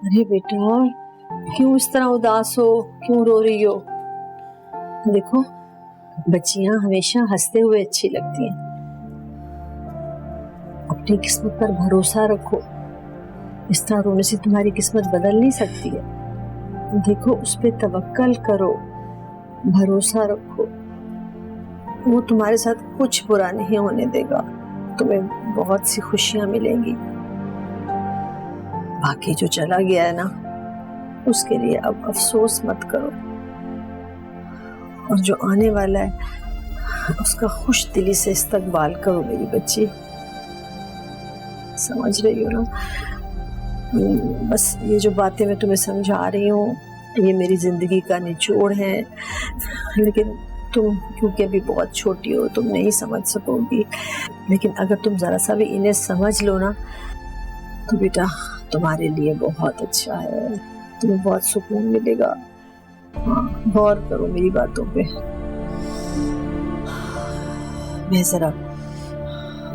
अरे बेटा, क्यों इस तरह उदास हो, क्यों रो रही हो? देखो, बच्चियां हमेशा हंसते हुए अच्छी लगती हैं। अपनी किस्मत पर भरोसा रखो। इस तरह रोने से तुम्हारी किस्मत बदल नहीं सकती है। देखो, उस पे तवक्कल करो, भरोसा रखो। वो तुम्हारे साथ कुछ बुरा नहीं होने देगा। तुम्हें बहुत सी खुशियां मिलेंगी। बाकी जो चला गया है ना, उसके लिए अब अफसोस मत करो, और जो आने वाला है उसका खुश दिली से इस्तकबाल करो मेरी बच्ची। समझ रही हो ना? बस ये जो बातें मैं तुम्हें समझा रही हूँ, ये मेरी जिंदगी का निचोड़ है, लेकिन तुम क्योंकि अभी बहुत छोटी हो, तुम नहीं समझ सकोगी। लेकिन अगर तुम जरा सा भी इन्हें समझ लो ना, तो बेटा तुम्हारे लिए बहुत अच्छा है, तुम्हें बहुत सुकून मिलेगा। हाँ, गौर करो मेरी बातों पे। मैं जरा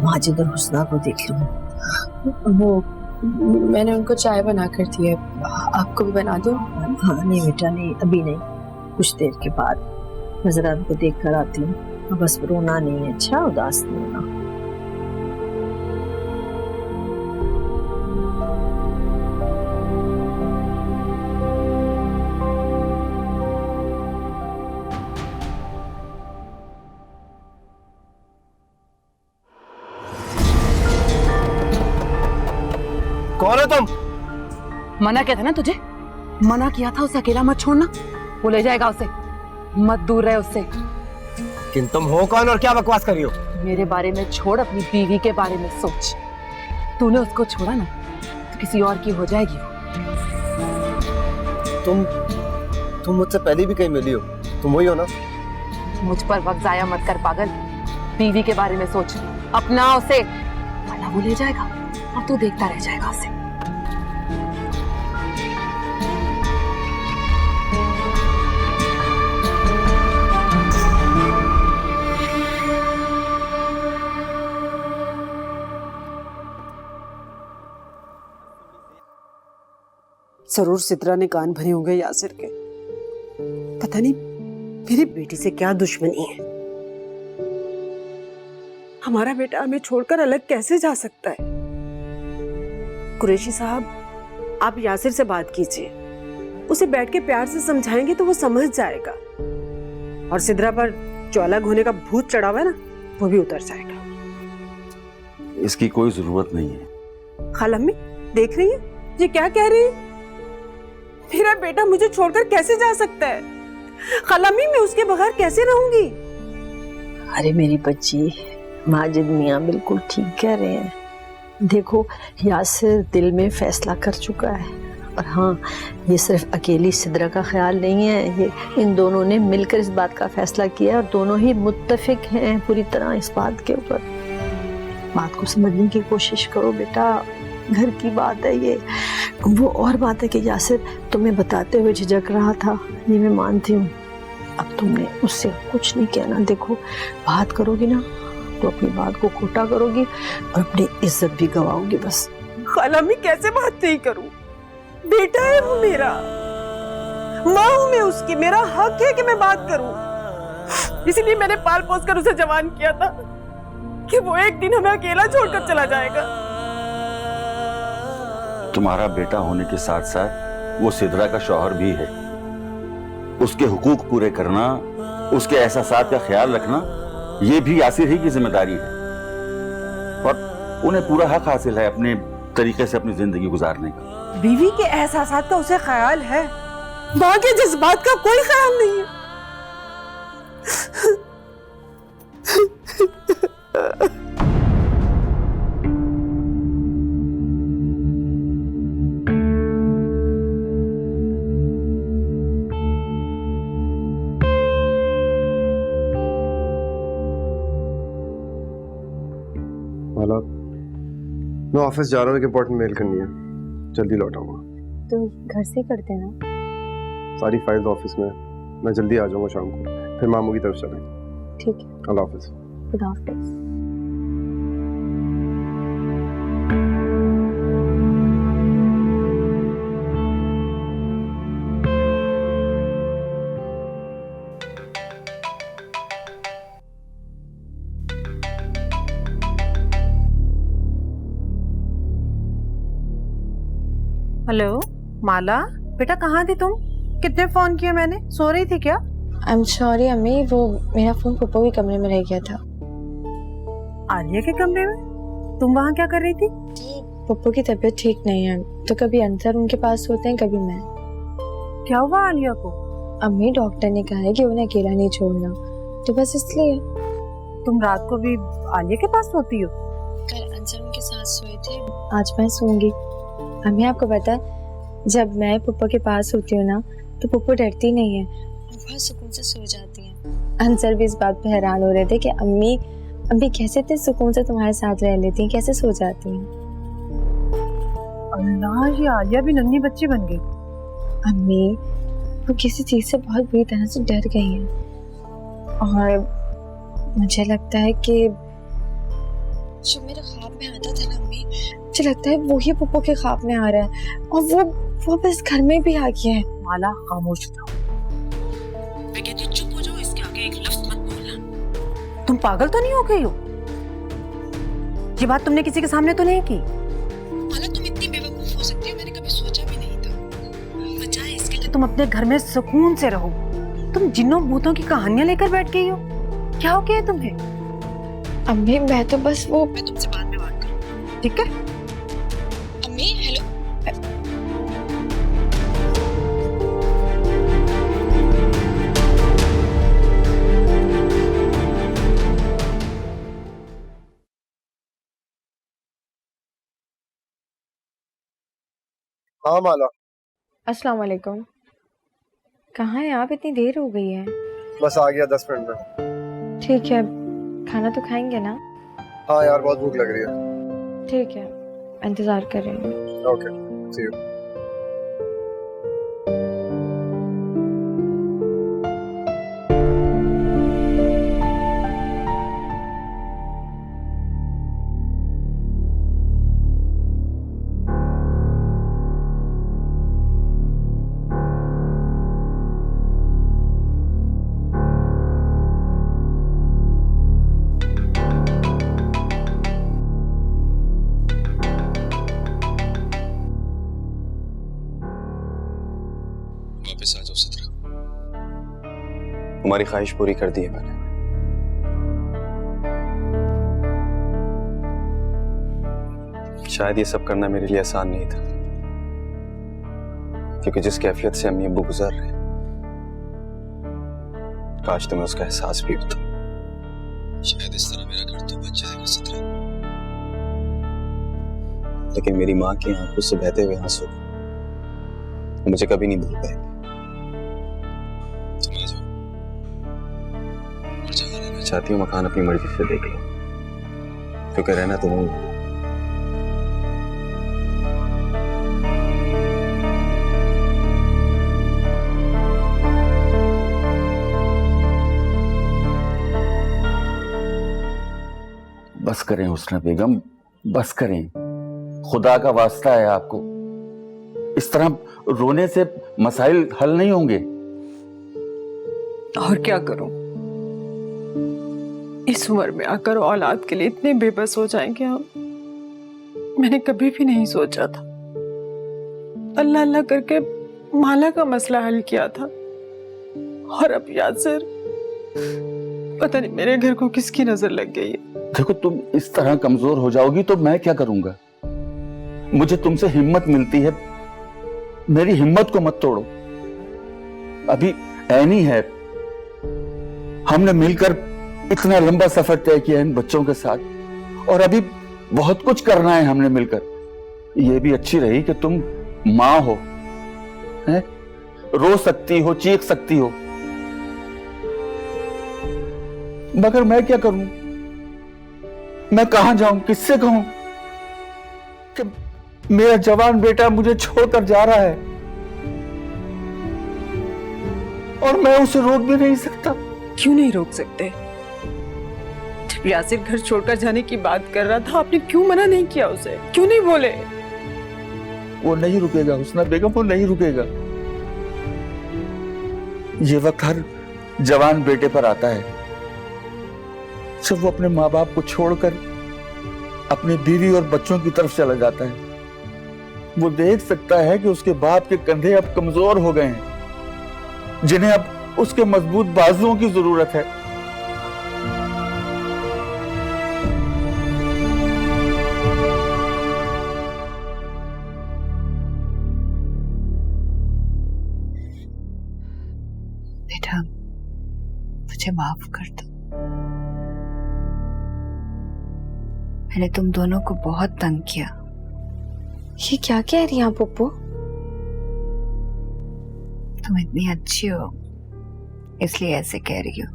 माजिद और हुस्ना को देख लूं। वो मैंने उनको चाय बना कर दी है, आपको भी बना दो? हाँ नहीं बेटा, नहीं अभी नहीं, कुछ देर के बाद। मैं जरा उनको देख कर आती हूँ। बस रोना नहीं है, अच्छा? उदास नहीं होना। कौन है तुम? मना किया था ना तुझे, मना किया था उसे अकेला मत छोड़ना। वो ले जाएगा उसे, मत दूर रहे उससे। लेकिन तुम हो कौन और क्या बकवास कर रही हो? मेरे बारे में छोड़, अपनी बीवी के बारे में सोच। तूने उसको छोड़ा ना तो किसी और की हो जाएगी वो। तुम मुझसे पहले भी कहीं मिली हो, तुम वही हो ना? मुझ पर वक्त जाया मत कर पागल, बीवी के बारे में सोच, अपना उसे, वरना वो ले जाएगा और तू देखता रह जाएगा उसे। जरूर सिद्रा ने कान भरे होंगे यासिर के। पता नहीं मेरी बेटी से क्या दुश्मनी है। हमारा बेटा हमें छोड़कर अलग कैसे जा सकता है? कुरैशी साहब, आप यासिर से बात कीजिए, उसे बैठ के प्यार से समझाएंगे तो वो समझ जाएगा, और सिद्रा पर जो अलग होने का भूत चढ़ा हुआ है ना, वो भी उतर जाएगा। इसकी कोई जरूरत नहीं है। खाला अम्मी देख रही है ये क्या कह रही है? मेरा बेटा मुझे छोड़कर कैसे जा सकता है? खाला अम्मी, मैं उसके बगैर कैसे रहूंगी? अरे मेरी बच्ची, माजिद मियाँ बिल्कुल ठीक कह रहे हैं। देखो, यासिर दिल में फैसला कर चुका है, और हाँ, ये सिर्फ अकेली सिद्रा का ख्याल नहीं है, ये इन दोनों ने मिलकर इस बात का फैसला किया, और दोनों ही मुत्तफिक हैं पूरी तरह इस बात के ऊपर। बात को समझने की कोशिश करो बेटा, घर की बात है ये। वो और बात है कि यासिर तुम्हें बताते हुए झिझक रहा था, ये मैं मानती हूँ। अब तुमने उससे कुछ नहीं कहना। देखो, बात करोगी ना तो अपनी बात को खोटा करोगी और अपनी इज्जत भी गवाओगी। बस खाला अम्मी, कैसे बात नहीं करूं? बेटा है वो मेरा, माँ हूं मैं उसकी, मेरा हक है कि मैं बात करूं। इसलिए मैंने पाल पोस कर उसे जवान किया था कि वो एक दिन हमें अकेला छोड़कर चला जाएगा। तुम्हारा बेटा होने के साथ साथ वो सिद्रा का शौहर भी है। उसके हुकूक पूरे करना, उसके एहसासात का ख्याल रखना, ये भी यासिर ही की जिम्मेदारी है, और उन्हें पूरा हक हासिल है अपने तरीके से अपनी जिंदगी गुजारने का। बीवी के एहसासात का उसे ख्याल है, माँ के जज्बात का कोई ख्याल नहीं है। मैं ऑफिस जा रहा हूँ, एक इम्पोर्टेंट मेल करनी है, जल्दी लौट आऊंगा। तो घर से करते ना। सारी फाइल्स ऑफिस में, मैं जल्दी आ जाऊंगा शाम को, फिर मामू की तरफ चलेंगे। ठीक है, अल्लाह हाफिज। खुदा हाफिज। हेलो माला, बेटा कहाँ थी तुम? कितने फोन किए मैंने, सो रही थी क्या? आई एम सॉरी अम्मी, वो मेरा फोन पप्पू के कमरे में रह गया था। आलिया के कमरे में? तुम वहाँ क्या कर रही थी? पप्पू की तबीयत ठीक नहीं है, तो कभी अंतर उनके पास होते हैं, कभी मैं। क्या हुआ आलिया को? अम्मी डॉक्टर ने कहा है कि उन्हें अकेला नहीं छोड़ना, तो बस इसलिए। तुम रात को भी आलिया के पास सोती हो? कल अंसर उनके साथ सोए थे, आज मैं सोऊंगी। अम्मी आपको पता है, जब मैं पप्पू के पास होती हूँ ना, तो पप्पू डरती नहीं है, बहुत सुकून से सो जाती है। अंसर भी इस बात पर हैरान हो रहे थे कि अम्मी कैसे इतने सुकून से तुम्हारे साथ रह लेती हैं, कैसे सो जाती हैं। अल्लाह, ये आलिया भी नन्ही बच्ची बन गई। अम्मी वो किसी चीज से बहुत बुरी तरह से डर गई हैं, और मुझे लगता है कि जो मेरे ख्वाब में आता था ना अम्मी, मुझे लगता है वही पप्पू के ख्वाब में आ रहा है, और वो बस घर में भी आ गया है। माला खामोश रहो। मैं कहती हूँ चुप हो जाओ, इसके आगे एक लफ्ज मत बोलना। तुम पागल तो नहीं हो गई हो? ये बात तुमने किसी के सामने तो नहीं की? माला तुम इतनी बेवकूफ हो सकती हो, मैंने कभी सोचा भी नहीं था। बचाए इसके लिए तुम अपने घर में सुकून से रहो। तुम जिन्नों भूतों की कहानियां लेकर बैठ गई हो। क्या हो गया तुम्हें? अम्मी मैं तो बस वो, मैं तुमसे बाद में बात करूँ, ठीक है? अम्मी हेलो। हाँ माला, अस्सलाम वालेकुम। कहाँ है आप? इतनी देर हो गई है। बस आ गया 10 मिनट में। ठीक है, खाना तो खाएंगे ना? हाँ यार, बहुत भूख लग रही है। ठीक है, इंतजार कर रही हूँ। Okay, see you. वापस आ जाओ सिद्रा, तुम्हारी ख्वाहिश पूरी कर दी है मैंने। शायद ये सब करना मेरे लिए आसान नहीं था, क्योंकि जिस कैफियत से अम्मी अब्बू गुजर रहे हैं, काश तुम्हें उसका एहसास भी होता। शायद इस तरह मेरा घर तो बच जाएगा सिद्रा, लेकिन मेरी माँ की आंखों से बहते हुए आंसू मुझे कभी नहीं भूल पाएगी। तुम आ जाओ, और जहाँ रहना चाहती हूँ मकान अपनी मर्जी से देख लो, क्योंकि रहना तो वहीं है। बस करें हुस्ना बेगम, बस करें, खुदा का वास्ता है आपको। इस तरह रोने से मसाइल हल नहीं होंगे। और क्या करूं? इस उम्र में आकर औलाद के लिए इतने बेबस हो जाएंगे हम, मैंने कभी भी नहीं सोचा था। अल्लाह अल्लाह करके माला का मसला हल किया था, और अब यासर, पता नहीं मेरे घर को किसकी नजर लग गई है। देखो, तुम इस तरह कमजोर हो जाओगी तो मैं क्या करूंगा? मुझे तुमसे हिम्मत मिलती है, मेरी हिम्मत को मत तोड़ो। अभी ऐनी है, हमने मिलकर इतना लंबा सफर तय किया इन बच्चों के साथ, और अभी बहुत कुछ करना है हमने मिलकर। ये भी अच्छी रही कि तुम मां हो, हैं? रो सकती हो, चीख सकती हो, मगर मैं क्या करूं? मैं कहां जाऊं, किससे कहूं कि मेरा जवान बेटा मुझे छोड़कर जा रहा है, और मैं उसे रोक भी नहीं सकता। क्यों नहीं रोक सकते? जब यासिर घर छोड़कर जाने की बात कर रहा था, आपने क्यों मना नहीं किया उसे? क्यों नहीं बोले? वो नहीं रुकेगा हुस्ना बेगम, वो नहीं रुकेगा। ये वक्त हर जवान बेटे पर आता है जब वो अपने माँ बाप को छोड़कर अपनी बीवी और बच्चों की तरफ चला जाता है। वो देख सकता है कि उसके बाप के कंधे अब कमजोर हो गए हैं, जिन्हें अब उसके मजबूत बाजुओं की जरूरत है। बेटा, मुझे माफ कर दो। मैंने तुम दोनों को बहुत तंग किया। ये क्या कह रही हैं आप पप्पू? तुम इतनी अच्छी हो इसलिए ऐसे कह रही हो।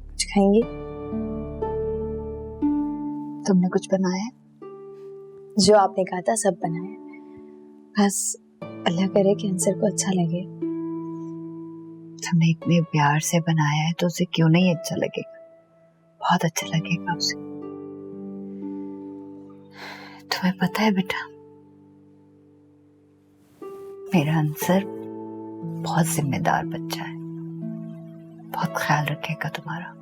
कुछ खाएंगी? तुमने कुछ बनाया है? जो आपने कहा था सब बनाया, बस अल्लाह करे कि अंसर को अच्छा लगे। तुमने इतने प्यार से बनाया है तो उसे क्यों नहीं अच्छा लगेगा? बहुत अच्छा लगेगा उसे। तुम्हें पता है बेटा, मेरा अंसर बहुत जिम्मेदार बच्चा है, बहुत ख्याल रखेगा तुम्हारा।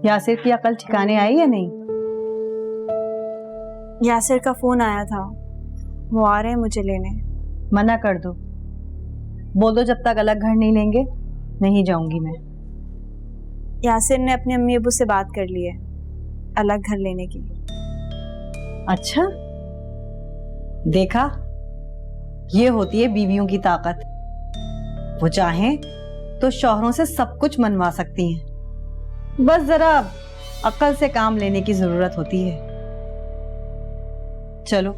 यासिर की अकल ठिकाने आई या नहीं? यासिर का फोन आया था, वो आ रहे हैं मुझे लेने। मना कर दो, बोल दो जब तक अलग घर नहीं लेंगे नहीं जाऊंगी मैं। यासिर ने अपनी अम्मी अबू से बात कर ली है अलग घर लेने की। अच्छा, देखा, ये होती है बीवियों की ताकत। वो चाहें तो शौहरों से सब कुछ मनवा सकती हैं, बस जरा अक्ल से काम लेने की जरूरत होती है। चलो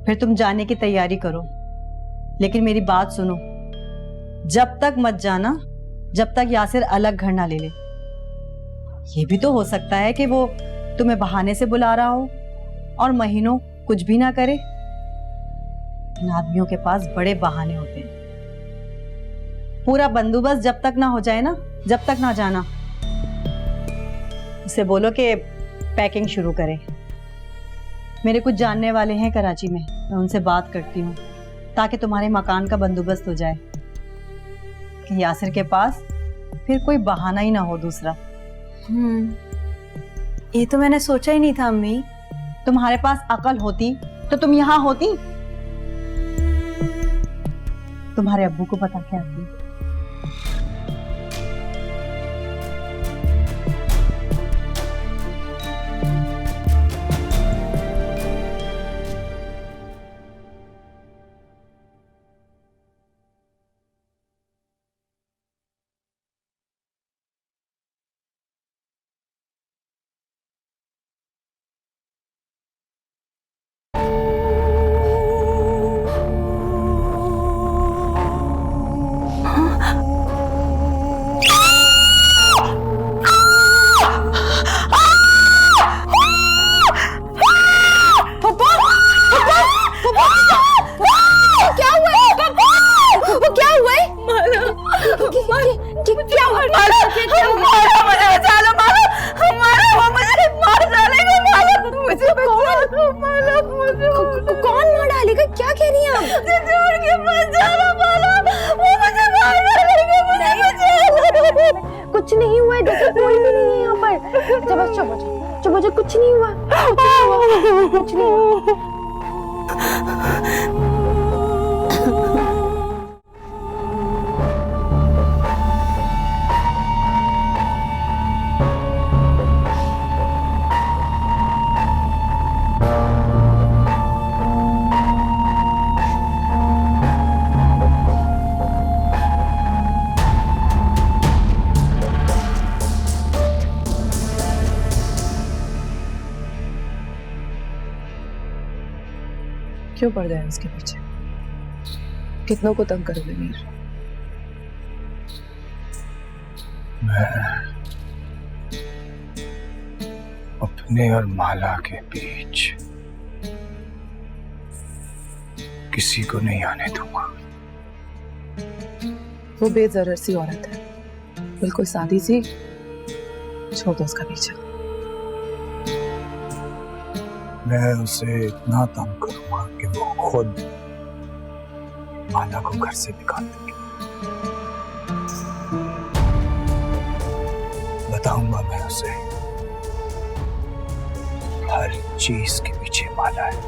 फिर तुम जाने की तैयारी करो, लेकिन मेरी बात सुनो, जब तक मत जाना जब तक यासिर अलग घर ना ले ले। ये भी तो हो सकता है कि वो तुम्हें बहाने से बुला रहा हो और महीनों कुछ भी ना करे। इन आदमियों के पास बड़े बहाने होते हैं। पूरा बंदोबस्त जब तक ना हो जाए ना, जब तक ना जाना। उसे बोलो कि पैकिंग शुरू करे। मेरे कुछ जानने वाले हैं कराची में, मैं उनसे बात करती हूँ ताकि तुम्हारे मकान का बंदोबस्त हो जाए, कि यासिर के पास फिर कोई बहाना ही ना हो दूसरा। ये तो मैंने सोचा ही नहीं था अम्मी। तुम्हारे पास अकल होती तो तुम यहाँ होती। तुम्हारे अब्बू को बता के आती। कौन मार डालेगा? क्या कह रही हैं आप? छोड़ के मत जाना माला, वो मुझे मार डालेगा। कुछ नहीं हुआ है, देखो कोई भी नहीं है यहाँ पर। चुप हो जा, कुछ नहीं हुआ, कुछ नहीं हुआ। क्यों पड़ गए उसके पीछे? कितनों को तंग करोगे मीर? अपने और माला के बीच किसी को नहीं आने दूंगा। वो बेजरूर सी औरत है, बिल्कुल सादी सी, छोड़ दो उसका पीछा। मैं उसे इतना तंग करूंगा कि वो खुद माला को घर से निकाल देगी। बताऊंगा मैं उसे हर चीज के पीछे माला है,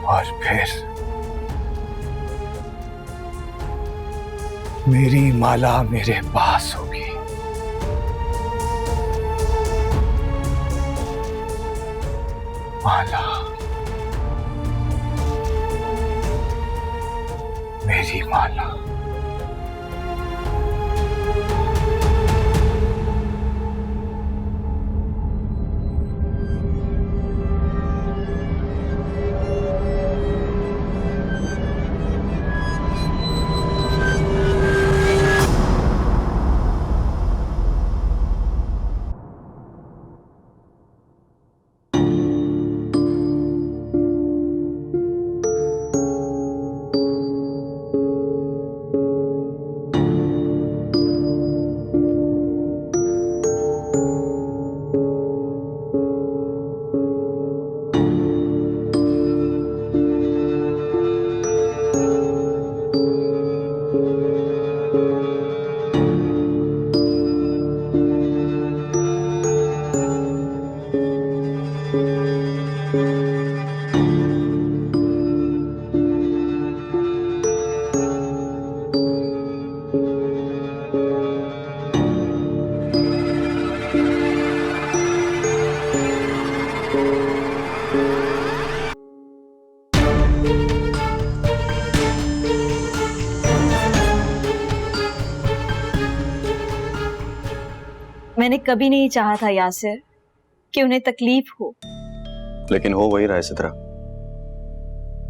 और फिर मेरी माला मेरे पास होगी। माला मेरी माला। मैंने कभी नहीं चाहा था यासिर कि उन्हें तकलीफ हो, लेकिन हो वही रहा है सिद्रा।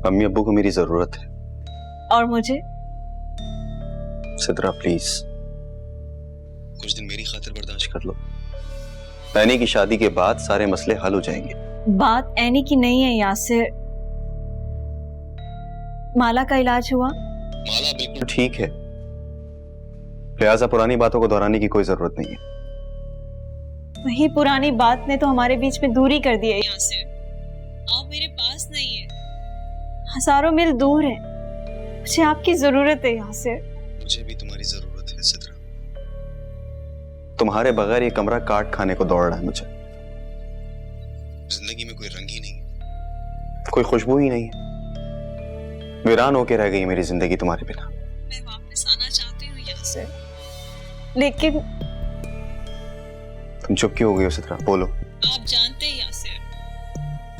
अम्मी अब्बू को मेरी जरूरत है। और मुझे? सिद्रा प्लीज कुछ दिन मेरी खातिर बर्दाश्त कर लो। ऐनी की शादी के बाद सारे मसले हल हो जाएंगे। बात ऐनी की नहीं है यासिर। माला का इलाज हुआ? माला बिल्कुल ठीक है, लिहाजा पुरानी बातों को दोहराने की कोई जरूरत नहीं है। वही पुरानी बात ने तो हमारे बीच में दूरी कर दी है यासिर। आप मेरे पास नहीं है, हजारों मील दूर है। मुझे आपकी जरूरत है यासिर। मुझे भी तुम्हारी जरूरत है सिद्रा। तुम्हारे बगैर ये कमरा काट खाने को दौड़ रहा है मुझे। जिंदगी में कोई रंग ही नहीं है, कोई खुशबू ही नहीं है। वीरान होके रह गई मेरी जिंदगी तुम्हारे बिना। मैं वापस आना चाहती हूँ यासिर, लेकिन तुम चुप क्यों हो गई हो सिद्रा? बोलो। आप जानते हैं यासिर,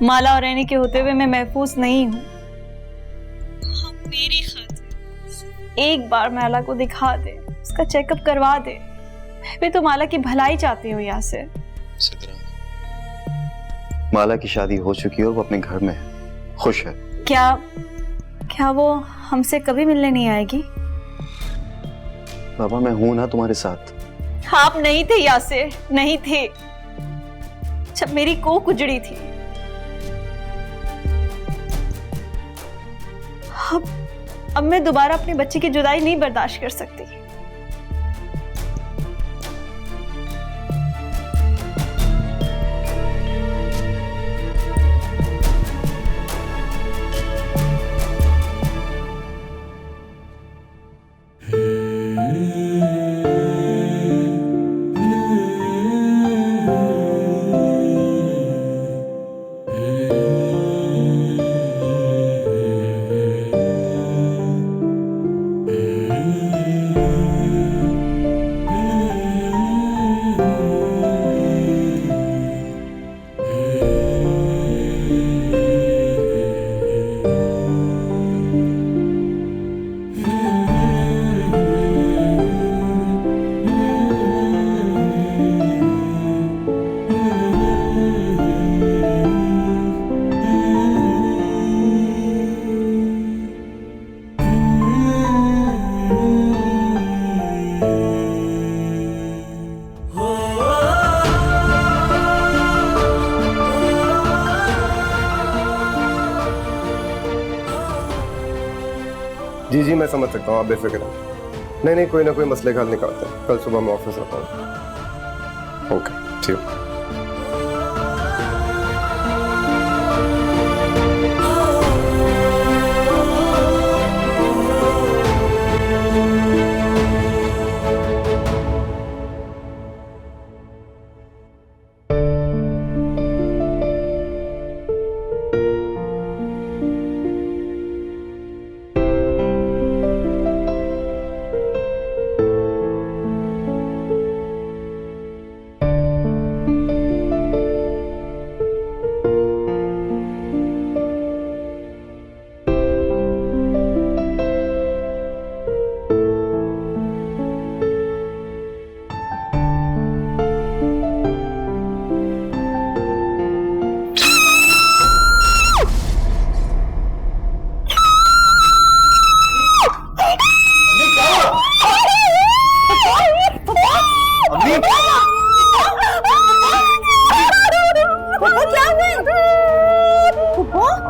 माला और ऐनी के होते हुए मैं महफूज नहीं हूँ। आप मेरी खातिर एक बार माला को दिखा दे, उसका चेकअप करवा दे। मैं भी तो माला की भलाई चाहती हूँ यासिर। सिद्रा, माला की शादी हो चुकी है और वो अपने घर में है, खुश है। क्या वो हमसे कभी मिलने नहीं आएगी? बाबा मैं हूं ना तुम्हारे साथ। आप नहीं थे यासिर, नहीं थे जब मेरी कोख उजड़ी थी। अब मैं दोबारा अपने बच्चे की जुदाई नहीं बर्दाश्त कर सकती। जी जी मैं समझ सकता हूँ, आप बेफिक्र हैं। नहीं नहीं, कोई ना कोई मसले का हल निकालते हैं। कल सुबह मैं ऑफिस आता हूँ। ओके ठीक।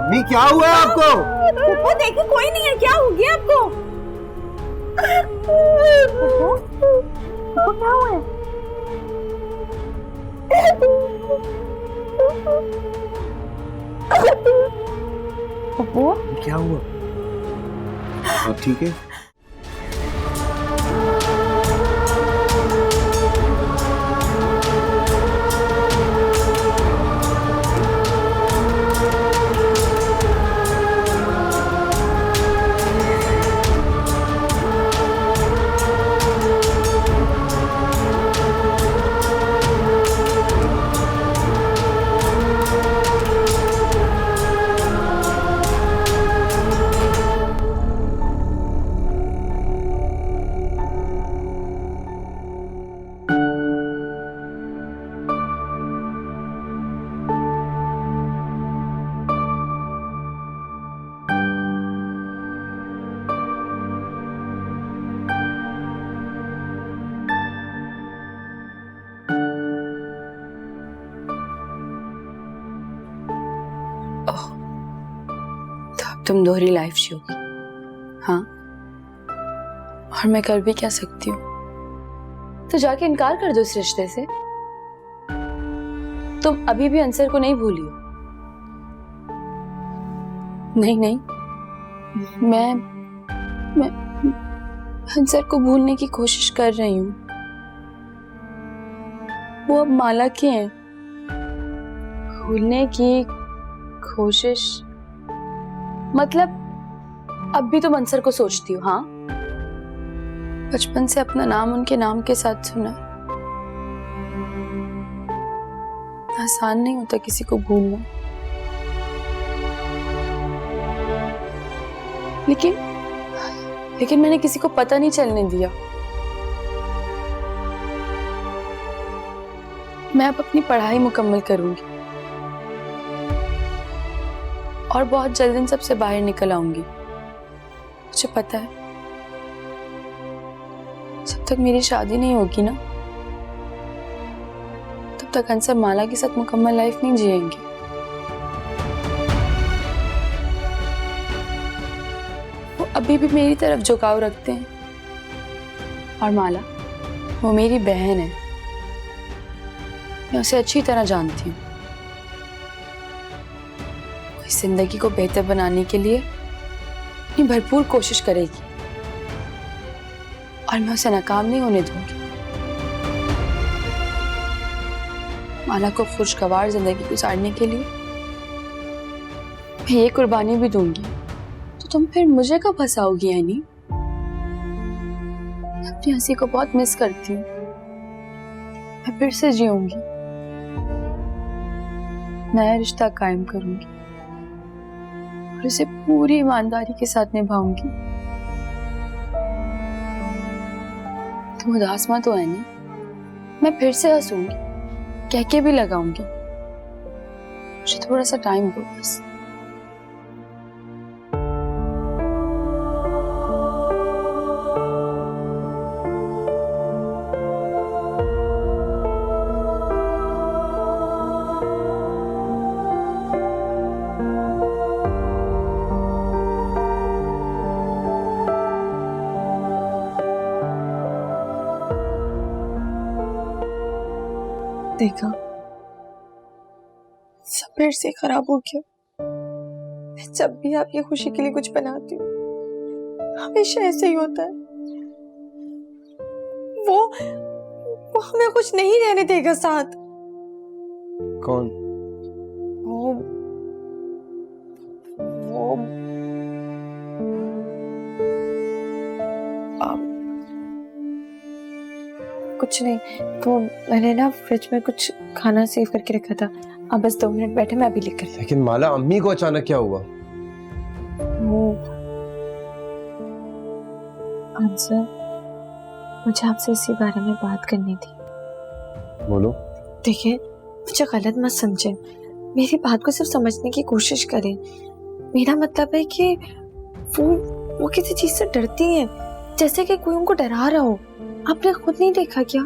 अम्मी क्या हुआ है आपको? वो देखो कोई नहीं है, क्या हो गया आपको? वो क्या हुआ है? क्या हुआ? आप ठीक है? तुम दोहरी लाइफ जियोगी, हाँ? और मैं कर भी क्या सकती हूँ? तो जाके इनकार कर दो इस रिश्ते से। तुम अभी भी अंसर को नहीं भूली हो। नहीं नहीं, मैं अंसर को भूलने की कोशिश कर रही हूँ। वो अब माला के हैं। भूलने की कोशिश मतलब अब भी तुम अंसर को सोचती हो, हाँ? बचपन से अपना नाम उनके नाम के साथ सुना। आसान नहीं होता किसी को भूलना, लेकिन मैंने किसी को पता नहीं चलने दिया। मैं अब अपनी पढ़ाई मुकम्मल करूंगी और बहुत जल्द इन सबसे बाहर निकल आऊंगी। मुझे पता है जब तक मेरी शादी नहीं होगी ना, तब तक अंसर माला के साथ मुकम्मल लाइफ नहीं जिएंगे। वो अभी भी मेरी तरफ झुकाव रखते हैं। और माला, वो मेरी बहन है, मैं उसे अच्छी तरह जानती हूँ। जिंदगी को बेहतर बनाने के लिए अपनी भरपूर कोशिश करेगी और मैं उसे नाकाम नहीं होने दूंगी। माला को खुशगवार जिंदगी गुजारने के लिए मैं ये कुर्बानी भी दूंगी, तो तुम फिर मुझे कब हंसाओगी? यानी अपनी हंसी को बहुत मिस करती हूँ। मैं फिर से जीऊंगी, नया रिश्ता कायम करूंगी और उसे पूरी ईमानदारी के साथ निभाऊंगी। तुम उदास मत हो ऐनी, मैं फिर से हंसूंगी, कह के भी लगाऊंगी। मुझे थोड़ा सा टाइम दो बस। देखा, सब फिर से खराब हो गया। जब भी आपकी खुशी के लिए कुछ बनाती हूँ हमेशा ऐसे ही होता है। वो हमें कुछ नहीं रहने देगा साथ। कौन? वो कुछ नहीं, वो मैंने ना फ्रिज में कुछ खाना सेव करके रखा था। आप बस 2 मिनट बैठे, मैं अभी लेकर आती हूँ। लेकिन माला, अम्मी को अचानक क्या हुआ? वो आंसर, मुझे आपसे इसी बारे में बात करनी थी। बोलो। देखिए, मुझे गलत मत समझे, मेरी बात को सिर्फ समझने की कोशिश करें। मेरा मतलब है कि वो किसी चीज से डरती हैं, जैसे कि कोई उनको डरा रहा हो। आपने खुद नहीं देखा क्या?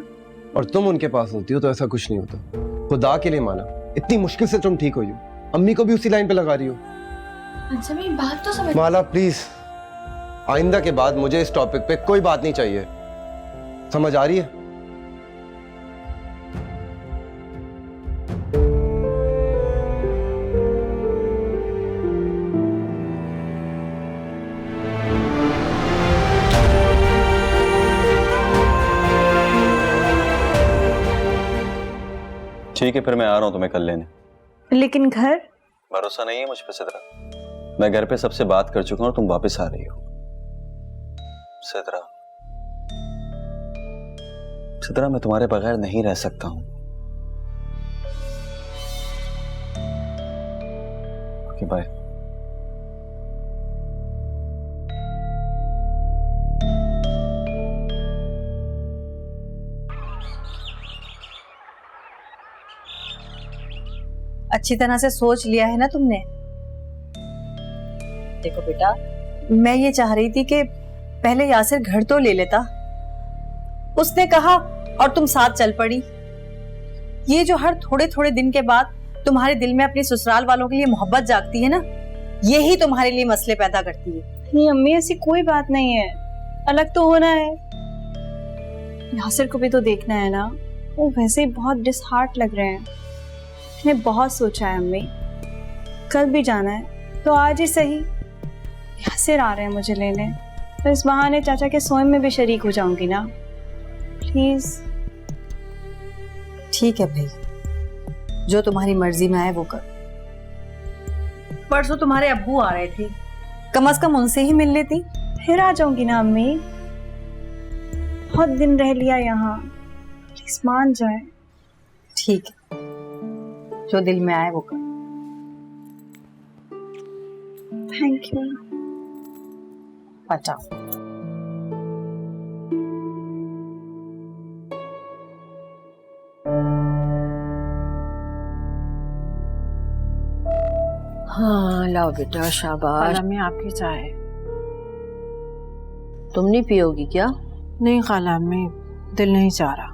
और तुम उनके पास होती हो तो ऐसा कुछ नहीं होता। खुदा के लिए माला, इतनी मुश्किल से तुम ठीक हुई हो, अम्मी को भी उसी लाइन पे लगा रही हो। अच्छा, मेरी बात तो समझ। माला प्लीज, आइंदा के बाद मुझे इस टॉपिक पे कोई बात नहीं चाहिए, समझ आ रही है? ठीक है, फिर मैं आ रहा हूं तुम्हें कल लेने। लेकिन घर? भरोसा नहीं है मुझ पे सिद्रा। मैं घर पे सबसे बात कर चुका हूं और तुम वापस आ रही हो। सिद्रा, सिद्रा, मैं तुम्हारे बगैर नहीं रह सकता हूं। Okay, bye. अच्छी तरह से सोच लिया है ना तुमने? देखो बेटा, मैं ये चाह रही थी कि पहले यासिर घर तो ले लेता, उसने कहा और तुम साथ चल पड़ी। ये जो हर थोड़े थोड़े दिन के बाद तुम्हारे दिल में अपने ससुराल वालों के लिए मोहब्बत जागती है ना, यही तुम्हारे लिए मसले पैदा करती है। नहीं अम्मी, ऐसी कोई बात नहीं है, अलग तो होना है। यासिर को भी तो देखना है ना, वो वैसे ही बहुत डिसहार्ट लग रहे हैं। मैंने बहुत सोचा है अम्मी, कल भी जाना है तो आज ही सही। यासिर आ रहे हैं मुझे लेने, तो इस बहाने चाचा के सोए में भी शरीक हो जाऊंगी ना। प्लीज। ठीक है भाई, जो तुम्हारी मर्जी में आए वो कर। परसों तुम्हारे अब्बू आ रहे थे, कम से कम उनसे ही मिल लेती। फिर आ जाऊंगी ना अम्मी, बहुत दिन रह लिया यहाँ, प्लीज मान जाए। ठीक है, जो दिल में आए वो कर। Thank you. अच्छा, हाँ लाओ बेटा, शाबाश। में आपकी चाय। तुम नहीं पियोगी क्या? नहीं खाला, में दिल नहीं चाह रहा।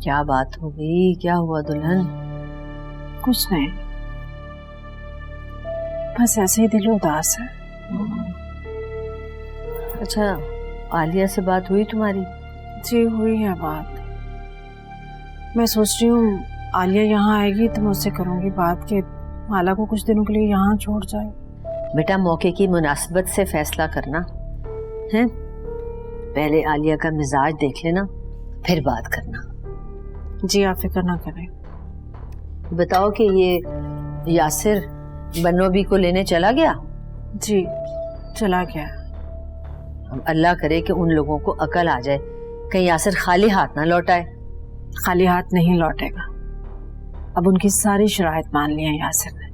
क्या बात हो गई? क्या हुआ दुल्हन? कुछ नहीं, बस ऐसे ही दिल उदास है। अच्छा, आलिया से बात हुई तुम्हारी? जी हुई है बात। मैं सोच रही हूँ आलिया यहाँ आएगी तो मैं उससे करूँगी बात कि माला को कुछ दिनों के लिए यहाँ छोड़ जाए। बेटा, मौके की मुनासिबत से फैसला करना है। पहले आलिया का मिजाज देख लेना, फिर बात करना। जी आप फिक्र ना करें। बताओ कि ये यासिर बनोबी को लेने चला गया? जी चला गया। हम अल्लाह करे कि उन लोगों को अकल आ जाए, कहीं यासिर खाली हाथ ना लौट आए। खाली हाथ नहीं लौटेगा, अब उनकी सारी शराइत मान ली है यासिर ने।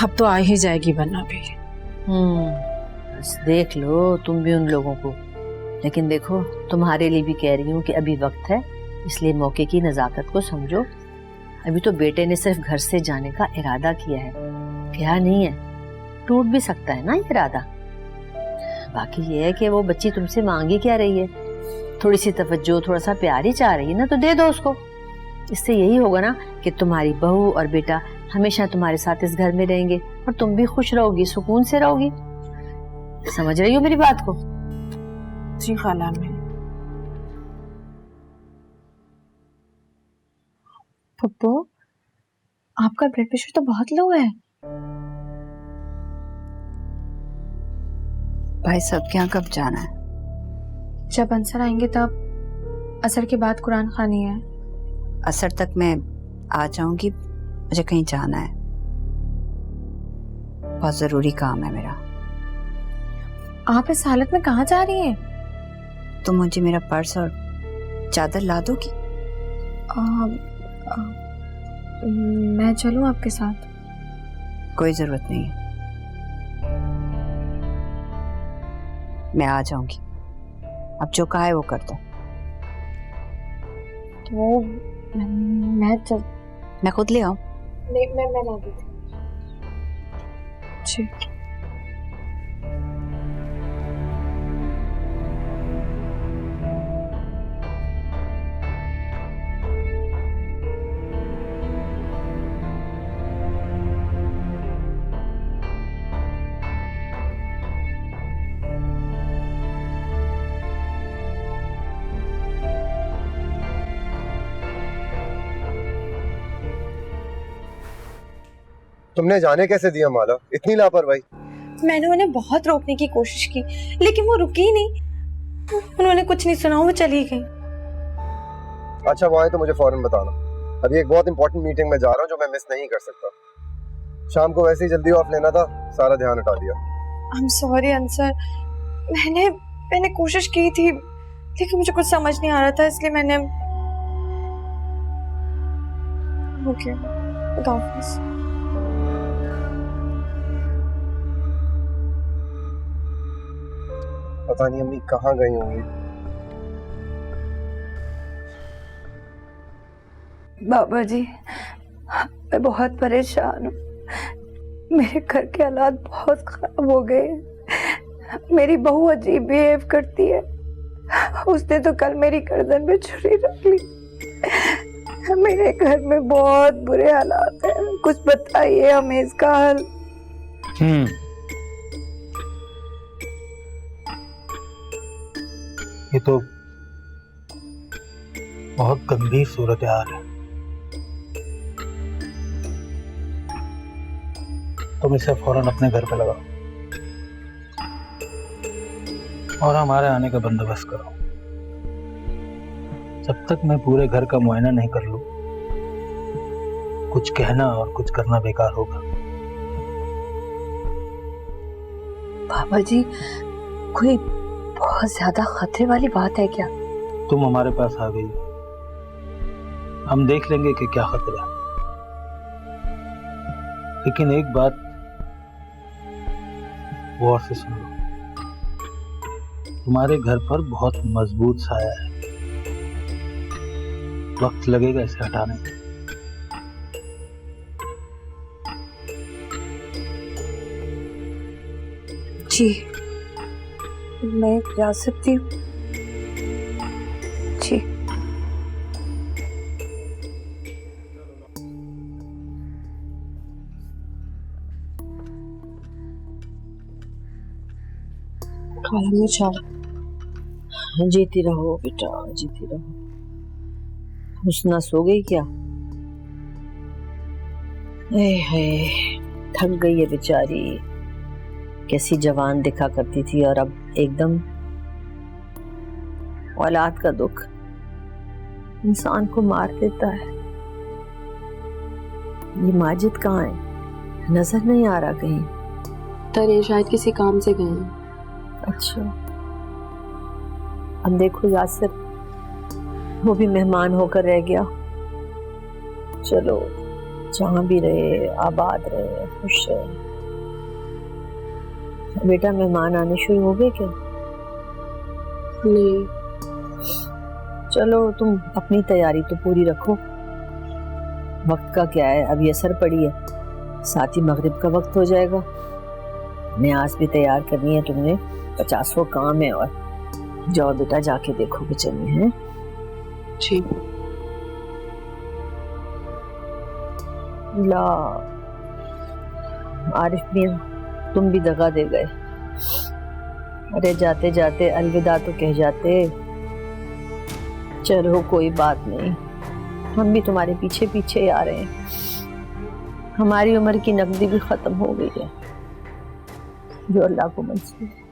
अब तो आ ही जाएगी बन्ना भी। बस देख लो तुम भी उन लोगों को। लेकिन देखो, तुम्हारे लिए भी कह रही हूँ कि अभी वक्त है, इसलिए मौके की नज़ाकत को समझो। अभी तो बेटे ने सिर्फ घर से जाने का इरादा किया है, क्या नहीं है, टूट भी सकता है ना ये इरादा। बाकी ये है कि वो बच्ची तुमसे मांगी क्या रही है, थोड़ी सी तवज्जो, थोड़ा सा प्यार ही चाह रही है ना, तो दे दो उसको। इससे यही होगा ना कि तुम्हारी बहू और बेटा हमेशा तुम्हारे साथ इस घर में रहेंगे और तुम भी खुश रहोगी, सुकून से रहोगी। समझ रही हो मेरी बात को? जी खाला, में पप्पू, आपका ब्लड प्रेशर तो बहुत लो है। भाई साहब के यहाँ कब जाना है? जब अंसर आएंगे तब। असर के बाद कुरान खानी है। असर तक मैं आ जाऊंगी, मुझे कहीं जाना है, बहुत जरूरी काम है मेरा। आप इस हालत में कहाँ जा रही हैं? तुम मुझे मेरा पर्स और चादर ला दोगी? मैं चलूं आपके साथ? कोई जरूरत नहीं है, मैं आ जाऊंगी। अब जो कहा है वो कर दो। तो मैं खुद ले आऊं? नहीं, मैं ला देती। जी। तुमने जाने कैसे दिया माला? इतनी लापरवाही। मैंने उन्हें बहुत रोकने की कोशिश की, लेकिन वो रुकी ही नहीं। उन्होंने कुछ नहीं सुना, वो चली गई। अच्छा वो आए तो मुझे फौरन बताना। अभी एक बहुत इंपॉर्टेंट मीटिंग में जा रहा हूँ जो मैं मिस नहीं कर सकता। शाम को वैसे ही जल्दी ऑफ लेना था, सारा ध्यान हटा दिया। I'm sorry अंसर, मैंने कोशिश की थी, लेकिन मुझे कुछ समझ नहीं आ रहा था, इसलिए मैंने। ओके, खुदा हाफिज़। पता नहीं अम्मी कहाँ गई होंगी। बाबा जी, मैं बहुत परेशान हूँ। मेरे घर के हालात बहुत खराब हो गए। मेरी बहू अजीब बिहेव करती है। उसने तो कल मेरी गर्दन पे छुरी रख ली। मेरे घर में बहुत बुरे हालात हैं, कुछ बताइए हमें इसका हल। ये तो बहुत गंभीर सूरत हाल है। तुम इसे फौरन अपने घर पे लगाओ और हमारे आने का बंदोबस्त करो। जब तक मैं पूरे घर का मुआयना नहीं कर लूं, कुछ कहना और कुछ करना बेकार होगा। बाबा जी, कोई बहुत ज्यादा खतरे वाली बात है क्या? तुम हमारे पास आ गई, हम देख लेंगे कि क्या खतरा है। लेकिन एक बात गौर से सुन लो, तुम्हारे घर पर बहुत मजबूत साया है, वक्त लगेगा इसे हटाने में। जी, मैं जा सकती हूँ? जी। खाला में चाव। जीती रहो बेटा, जीती रहो। हुस्ना सो गई क्या? थक गई है बेचारी। कैसी जवान दिखा करती थी और अब एकदम। औलाद का दुख इंसान को मार देता है। ये माजिद कहाँ है? नजर नहीं आ रहा कहीं। तर शायद किसी काम से गए हैं। अच्छा, अब देखो यासिर, वो भी मेहमान होकर रह गया। चलो, जहाँ भी रहे आबाद रहे, खुश रहे। बेटा, मेहमान आने शुरू हो गए क्या? नहीं। चलो, तुम अपनी तैयारी तो पूरी रखो। वक्त का क्या है, अभी असर पड़ी है, साथ ही मगरिब का वक्त हो जाएगा। न्याज भी तैयार करनी है तुमने, 50 काम है। और जाओ बेटा, जाके देखो किचन में है। जी। ला आरिफ मियां, तुम भी दगा दे गए। अरे जाते जाते अलविदा तो कह जाते। चलो कोई बात नहीं, हम भी तुम्हारे पीछे पीछे ही आ रहे हैं। हमारी उम्र की नकदी भी खत्म हो गई है, जो अल्लाह को मंजूर है।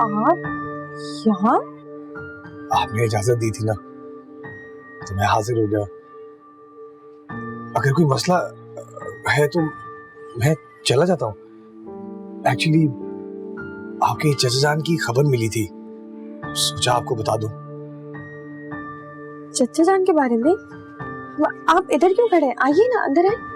आप यहाँ? आपने इजाजत दी थी ना, तो मैं हाजिर हो गया। अगर कोई मसला है तो मैं चला जाता हूँ। एक्चुअली आपके चचा जान की खबर मिली थी, सोचा आपको बता दूं। चचा जान के बारे में? आप इधर क्यों खड़े हैं? आइए ना, अंदर आए।